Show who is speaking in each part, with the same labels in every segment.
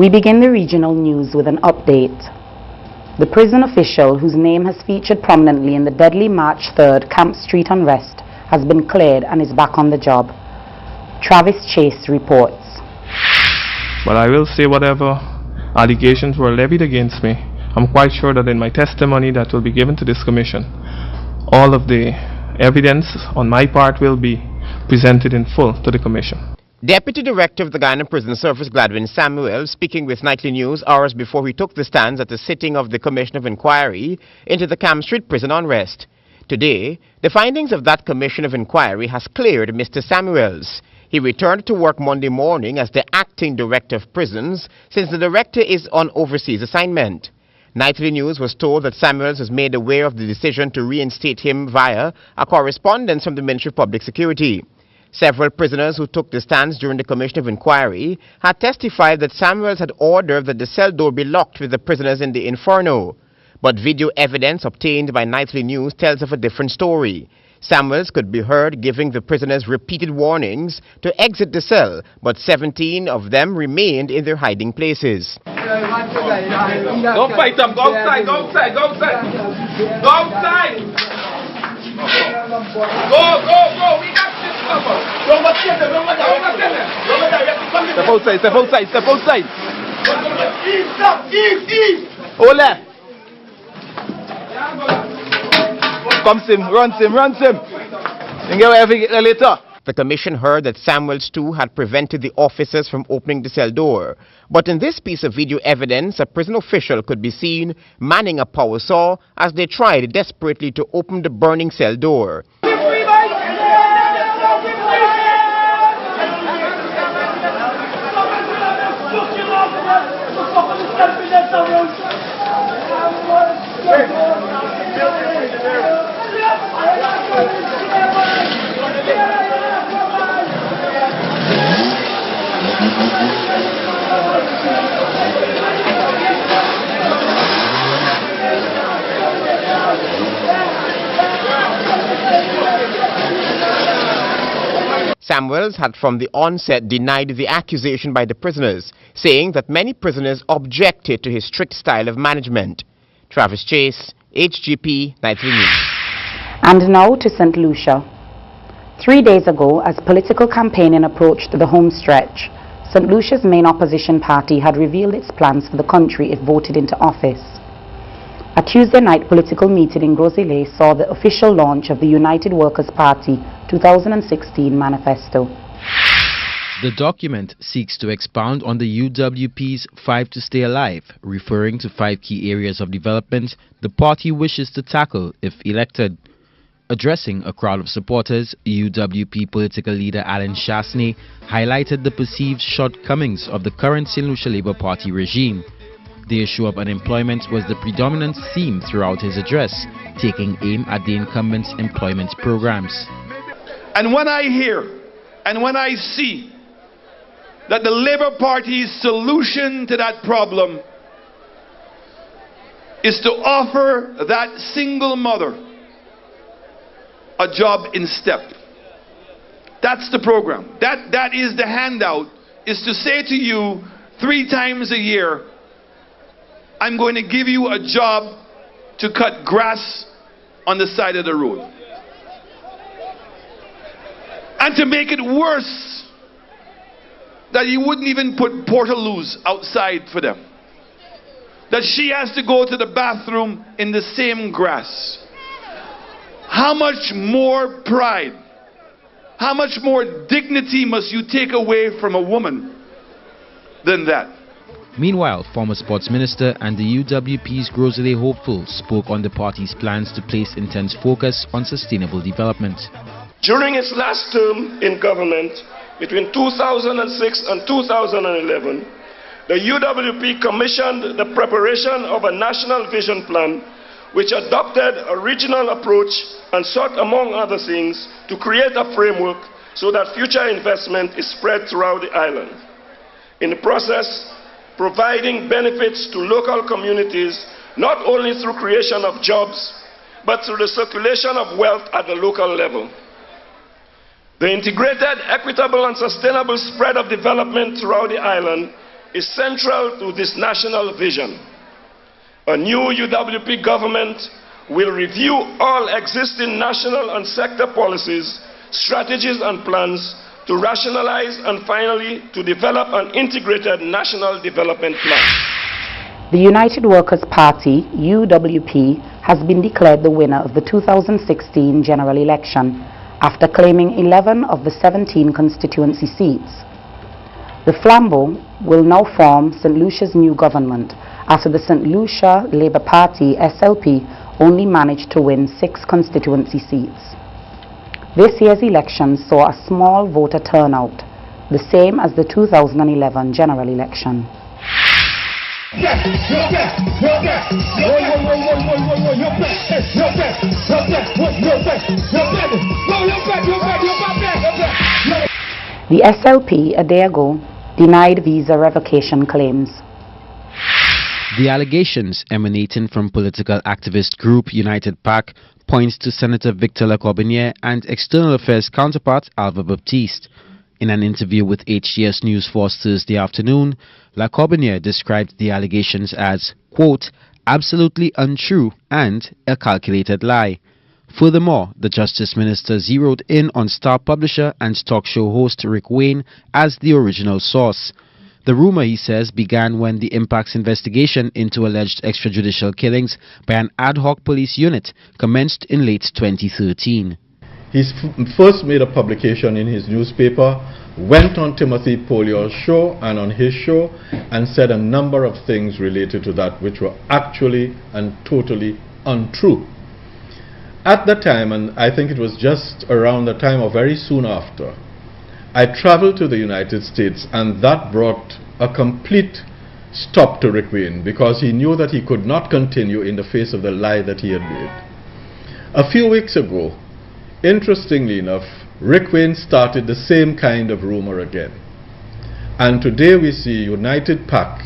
Speaker 1: We begin the regional news with an update. The prison official, whose name has featured prominently in the deadly March 3rd Camp Street unrest, has been cleared and is back on the job. Travis Chase reports.
Speaker 2: But I will say whatever allegations were levied against me, I'm quite sure that in my testimony that will be given to this commission, all of the evidence on my part will be presented in full to the commission.
Speaker 3: Deputy Director of the Guyana Prison Service, Gladwin Samuel, speaking with Nightly News hours before he took the stands at the sitting of the Commission of Inquiry into the Camp Street prison unrest. Today, the findings of that Commission of Inquiry has cleared Mr. Samuels. He returned to work Monday morning as the Acting Director of Prisons since the Director is on overseas assignment. Nightly News was told that Samuels was made aware of the decision to reinstate him via a correspondence from the Ministry of Public Security. Several prisoners who took the stands during the Commission of Inquiry had testified that Samuels had ordered that the cell door be locked with the prisoners in the Inferno. But video evidence obtained by Nightly News tells of a different story. Samuels could be heard giving the prisoners repeated warnings to exit the cell, but 17 of them remained in their hiding places.
Speaker 4: Don't fight them, go outside, go outside, go outside. Go outside! Go, we got this cover. Step outside. East. Oh, left. Come Sim, run Sim. You get whatever you get later.
Speaker 3: The commission heard that Samuels too had prevented the officers from opening the cell door. But in this piece of video evidence, a prison official could be seen manning a power saw as they tried desperately to open the burning cell door. Samuels had from the onset denied the accusation by the prisoners, saying that many prisoners objected to his strict style of management. Travis Chase, HGP, Nightly News.
Speaker 1: And now to St. Lucia. 3 days ago, as political campaigning approached the home stretch, St. Lucia's main opposition party had revealed its plans for the country if voted into office. A Tuesday night political meeting in Gros Islet saw the official launch of the United Workers' Party 2016 manifesto.
Speaker 5: The document seeks to expound on the UWP's 5 to Stay Alive, referring to 5 key areas of development the party wishes to tackle if elected. Addressing a crowd of supporters, UWP political leader Alan Chasney highlighted the perceived shortcomings of the current St. Lucia Labour Party regime. The issue of unemployment was the predominant theme throughout his address, taking aim at the incumbent's employment programs.
Speaker 6: And when I hear and when I see that the Labour Party's solution to that problem is to offer that single mother a job in step. That's the program. That is the handout, is to say to you 3 times a year, I'm going to give you a job to cut grass on the side of the road. And to make it worse, that you wouldn't even put portaloos outside for them. That she has to go to the bathroom in the same grass. How much more pride, how much more dignity must you take away from a woman than that?
Speaker 5: Meanwhile, former sports minister and the UWP's Gros Islet hopeful spoke on the party's plans to place intense focus on sustainable development.
Speaker 7: During its last term in government, between 2006 and 2011, the UWP commissioned the preparation of a national vision plan which adopted a regional approach and sought, among other things, to create a framework so that future investment is spread throughout the island. In the process, providing benefits to local communities not only through creation of jobs, but through the circulation of wealth at the local level. The integrated, equitable and sustainable spread of development throughout the island is central to this national vision. A new UWP government will review all existing national and sector policies, strategies and plans to rationalize and finally to develop an integrated national development plan.
Speaker 1: The United Workers' Party, UWP, has been declared the winner of the 2016 general election after claiming 11 of the 17 constituency seats. The Flambeau will now form St. Lucia's new government after the St. Lucia Labour Party, SLP, only managed to win 6 constituency seats. This year's election saw a small voter turnout, the same as the 2011 general election. The SLP a day ago denied visa revocation claims.
Speaker 5: The allegations emanating from political activist group United PAC points to Senator Victor Lacobiniere and External Affairs counterpart Alva Baptiste. In an interview with HTS News Force Thursday afternoon, Lacobiniere described the allegations as, quote, absolutely untrue and a calculated lie. Furthermore, the Justice Minister zeroed in on star publisher and talk show host Rick Wayne as the original source. The rumor, he says, began when the Impact's investigation into alleged extrajudicial killings by an ad hoc police unit commenced in late 2013.
Speaker 8: He first made a publication in his newspaper, went on Timothy Polio's show and on his show, and said a number of things related to that which were actually and totally untrue. At the time, and I think it was just around the time or very soon after, I traveled to the United States, and that brought a complete stop to Rick Wayne because he knew that he could not continue in the face of the lie that he had made. A few weeks ago, interestingly enough, Rick Wayne started the same kind of rumor again. And today we see United PAC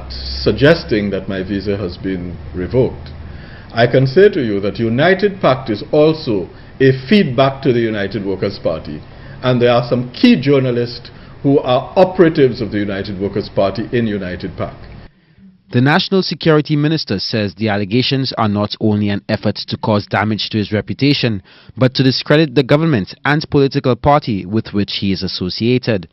Speaker 8: suggesting that my visa has been revoked. I can say to you that United PAC is also a feedback to the United Workers' Party. And there are some key journalists who are operatives of the United Workers' Party in United PAC.
Speaker 5: The National Security Minister says the allegations are not only an effort to cause damage to his reputation, but to discredit the government and political party with which he is associated.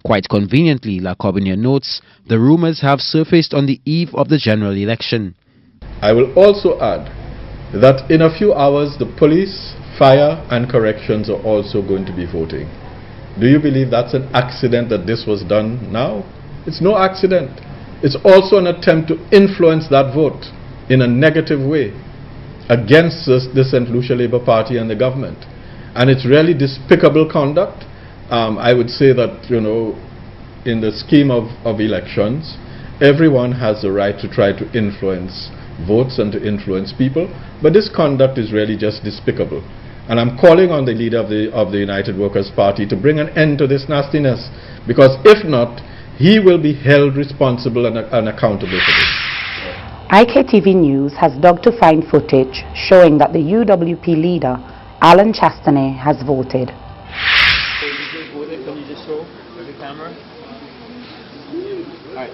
Speaker 5: Quite conveniently, Lacobiniere notes, the rumors have surfaced on the eve of the general election.
Speaker 8: I will also add that in a few hours the police, fire and corrections are also going to be voting. Do you believe that's an accident that this was done now? It's no accident. It's also an attempt to influence that vote in a negative way against the St. Lucia Labour Party and the government. And it's really despicable conduct. I would say that, you know, in the scheme of elections, everyone has the right to try to influence votes and to influence people, but this conduct is really just despicable. And I'm calling on the leader of the United Workers' Party to bring an end to this nastiness, because if not, he will be held responsible and accountable for this.
Speaker 1: IKtv News has dug to find footage showing that the UWP leader, Alan Chastanet, has voted.
Speaker 9: Can you just show the camera? Alright.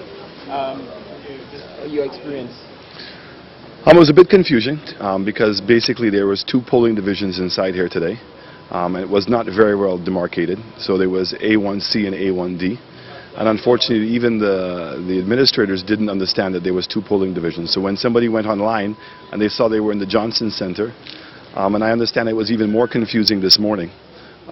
Speaker 9: Your experience?
Speaker 10: It was a bit confusing because basically there was 2 polling divisions inside here today. And it was not very well demarcated. So there was A1C and A1D. And unfortunately, even the administrators didn't understand that there was 2 polling divisions. So when somebody went online and they saw they were in the Johnson Center, and I understand it was even more confusing this morning.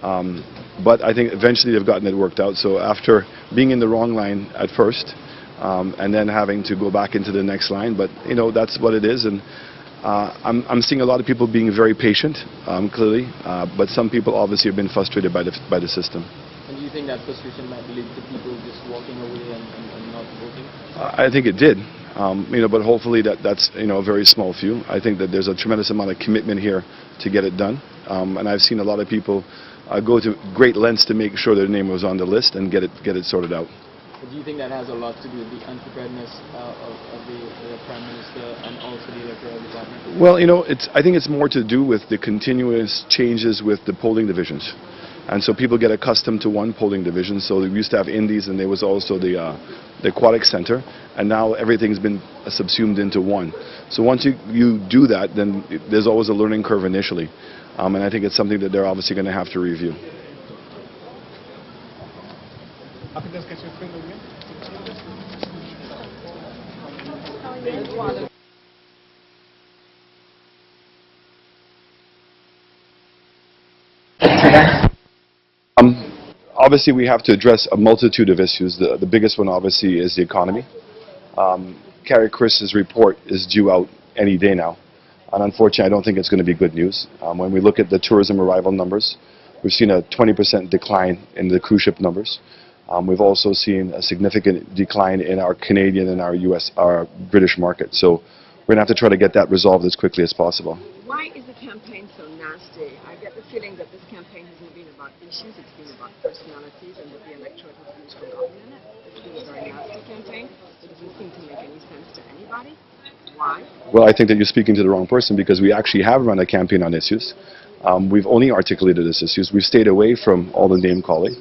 Speaker 10: But I think eventually they've gotten it worked out. So after being in the wrong line at first, and then having to go back into the next line, but you know, that's what it is. And I'm seeing a lot of people being very patient, clearly, but some people obviously have been frustrated by the system.
Speaker 9: And do you think that frustration might lead to people just walking away and not voting?
Speaker 10: I think it did, you know, but hopefully that's you know, a very small few. I think that there's a tremendous amount of commitment here to get it done, and I've seen a lot of people go to great lengths to make sure their name was on the list and get it sorted out.
Speaker 9: But do you think that has a lot to do with the unpreparedness of the Prime Minister and also the Electoral Department?
Speaker 10: Well, you know, I think it's more to do with the continuous changes with the polling divisions. And so people get accustomed to one polling division. So we used to have Indies, and there was also the Aquatic Center, and now everything's been subsumed into one. So once you do that, then there's always a learning curve initially. And I think it's something that they're obviously going to have to review. Obviously, we have to address a multitude of issues. The biggest one, obviously, is the economy. Carrie Chris's report is due out any day now. And unfortunately, I don't think it's going to be good news. When we look at the tourism arrival numbers, we've seen a 20% decline in the cruise ship numbers. We've also seen a significant decline in our Canadian and our British market. So we're going to have to try to get that resolved as quickly as possible.
Speaker 11: Why is the campaign so nasty? I get the feeling that this campaign hasn't been about issues, it's been about personalities, and that the electorate has been forgotten in it. It's been a very nasty campaign. It doesn't seem to make any sense to anybody. Why?
Speaker 10: Well, I think that you're speaking to the wrong person, because we actually have run a campaign on issues. We've only articulated these issues. We've stayed away from all the name calling.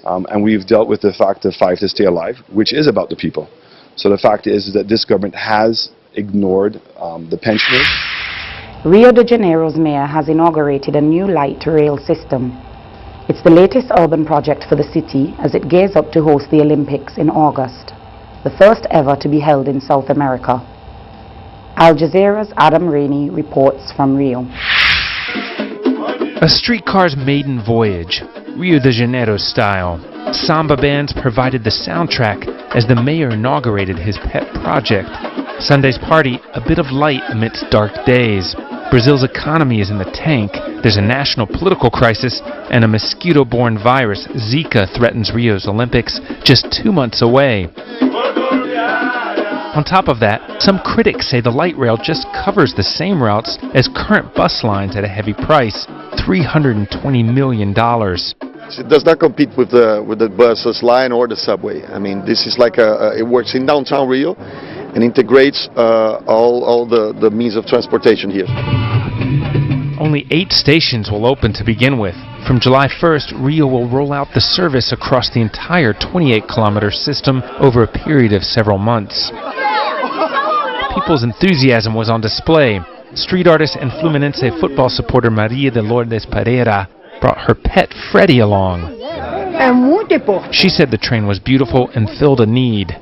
Speaker 10: And we've dealt with the fact of 5 to stay alive, which is about the people. So the fact is that this government has ignored the pensioners.
Speaker 1: Rio de Janeiro's mayor has inaugurated a new light rail system. It's the latest urban project for the city as it gears up to host the Olympics in August, the first ever to be held in South America. Al Jazeera's Adam Rainey reports from Rio.
Speaker 12: A streetcar's maiden voyage, Rio de Janeiro style. Samba bands provided the soundtrack as the mayor inaugurated his pet project. Sunday's party, a bit of light amidst dark days. Brazil's economy is in the tank. There's a national political crisis, and a mosquito-borne virus, Zika, threatens Rio's Olympics just 2 months away. On top of that, some critics say the light rail just covers the same routes as current bus lines at a heavy price, $320 million.
Speaker 13: It does not compete with the buses line or the subway. I mean, this is like it works in downtown Rio and integrates all the means of transportation here.
Speaker 12: Only 8 stations will open to begin with. From July 1st, Rio will roll out the service across the entire 28-kilometer system over a period of several months. People's enthusiasm was on display. Street artist and Fluminense football supporter Maria de Lourdes Pereira brought her pet Freddie along. She said the train was beautiful and filled a need.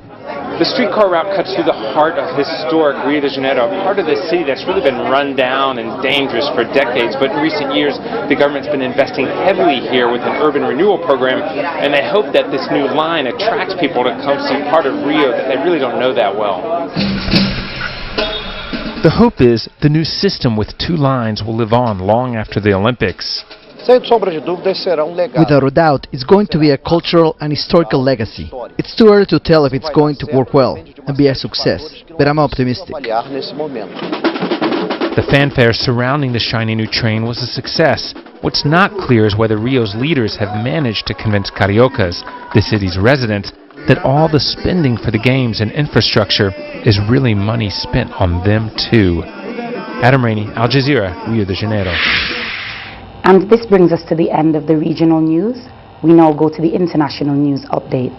Speaker 14: The streetcar route cuts through the heart of historic Rio de Janeiro, a part of the city that's really been run down and dangerous for decades. But in recent years, the government's been investing heavily here with an urban renewal program, and they hope that this new line attracts people to come see part of Rio that they really don't know that well.
Speaker 12: The hope is the new system with 2 lines will live on long after the Olympics.
Speaker 15: Without a doubt, it's going to be a cultural and historical legacy. It's too early to tell if it's going to work well and be a success, but I'm optimistic.
Speaker 12: The fanfare surrounding the shiny new train was a success. What's not clear is whether Rio's leaders have managed to convince Cariocas, the city's residents, that all the spending for the games and infrastructure is really money spent on them too. Adam Rainey, Al Jazeera, Rio de Janeiro.
Speaker 1: And this brings us to the end of the regional news. We now go to the international news update.